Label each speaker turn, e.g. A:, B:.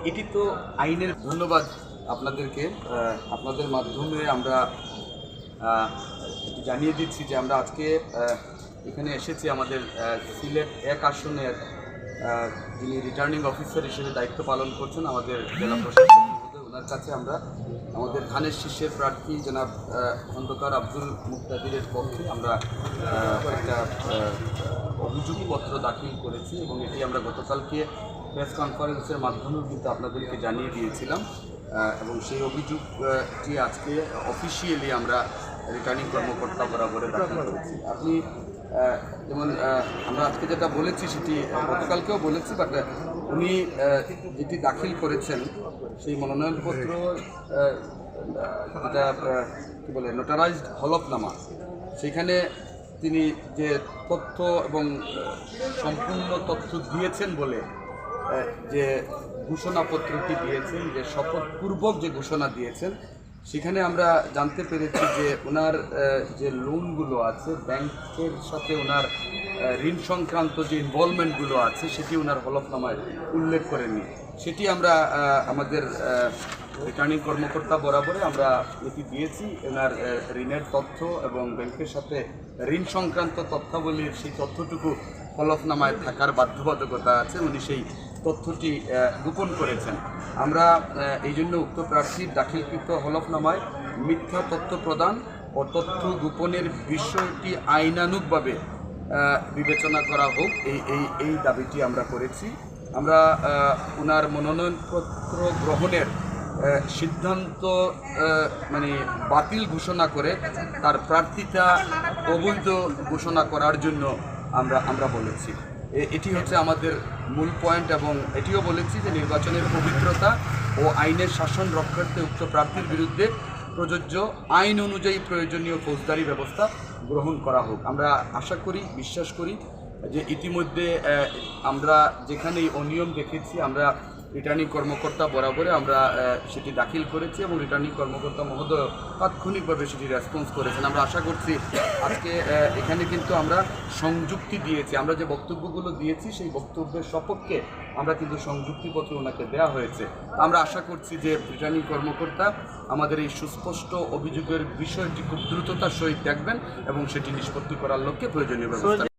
A: এটি তো আইনের। ধন্যবাদ আপনাদেরকে। আপনাদের মাধ্যমে আমরা জানিয়ে দিচ্ছি যে আমরা আজকে এখানে এসেছি আমাদের সিলেট 1 আসনের যিনি রিটার্নিং অফিসার হিসেবে দায়িত্ব পালন করছেন আমাদের জেলা প্রশাসক মহোদয়, ওনার কাছে আমরা আমাদের ধানের শীর্ষের প্রার্থী জনাব খন্দকার আব্দুল মুক্তাদিরের পক্ষে আমরা একটা অভিযোগপত্র দাখিল করেছি এবং এটি আমরা গতকালকে প্রেস কনফারেন্সের মাধ্যমেও কিন্তু আপনাদেরকে জানিয়ে দিয়েছিলাম এবং সেই অভিযোগটি আজকে অফিসিয়ালি আমরা রিটার্নিং কর্মকর্তা বরাবরে দাখিল করেছি। আপনি যেমন আমরা আজকে যেটা বলেছি সেটি গতকালকেও বলেছি, বাট উনি যেটি দাখিল করেছেন সেই মনোনয়নপত্র যেটা কী বলে নোটারাইজড হলফনামা, সেখানে তিনি যে তথ্য এবং সম্পূর্ণ তথ্য দিয়েছেন বলে যে ঘোষণাপত্রটি দিয়েছেন, যে শপথপূর্বক যে ঘোষণা দিয়েছেন, সেখানে আমরা জানতে পেরেছি যে ওনার যে লোনগুলো আছে ব্যাংকের সাথে ওনার ঋণ সংক্রান্ত যে ইনভলভমেন্টগুলো আছে সেটি ওনার হলফনামায় উল্লেখ করেননি। সেটি আমরা আমাদের রিটার্নিং কর্মকর্তা বরাবরে আমরা এটি দিয়েছি। ওনার ঋণের তথ্য এবং ব্যাংকের সাথে ঋণ সংক্রান্ত তথ্যাবলীর সেই তথ্যটুকু হলফনামায় থাকার বাধ্যবাধকতা আছে, উনি সেই তথ্যটি গোপন করেছেন। আমরা এই জন্য উক্ত প্রার্থীর দাখিলকৃত হলফনামায় মিথ্যা তথ্য প্রদান ও তথ্য গোপনের বিষয়টি আইনানুগভাবে বিবেচনা করা হোক, এই দাবিটি আমরা করেছি। আমরা ওনার মনোনয়নপত্র গ্রহণের সিদ্ধান্ত মানে বাতিল ঘোষণা করে তার প্রার্থিতা অবৈধ ঘোষণা করার জন্য আমরা বলেছি। এটি হচ্ছে আমাদের মূল পয়েন্ট এবং এটিও বলেছি যে নির্বাচনের পবিত্রতা ও আইনের শাসন রক্ষার্থে উক্ত প্রার্থীর বিরুদ্ধে প্রযোজ্য আইন অনুযায়ী প্রয়োজনীয় ফৌজদারি ব্যবস্থা গ্রহণ করা হোক। আমরা আশা করি, বিশ্বাস করি যে ইতিমধ্যে আমরা যেখানেই অনিয়ম দেখেছি আমরা রিটার্নিং কর্মকর্তা বরাবরে আমরা সেটি দাখিল করেছি এবং রিটার্নিং কর্মকর্তা মহোদয় তাৎক্ষণিকভাবে সেটি রেসপন্স করেছেন। আমরা আশা করছি আজকে এখানে কিন্তু আমরা সংযুক্তি দিয়েছি, আমরা যে বক্তব্যগুলো দিয়েছি সেই বক্তব্যের সপক্ষে আমরা কিন্তু সংযুক্তিপত্র ওনাকে দেওয়া হয়েছে। আমরা আশা করছি যে রিটার্নিং কর্মকর্তা আমাদের এই সুস্পষ্ট অভিযোগের বিষয়টি খুব দ্রুততার সহিত দেখবেন এবং সেটি নিষ্পত্তি করার লক্ষ্যে প্রয়োজনীয় ব্যবস্থা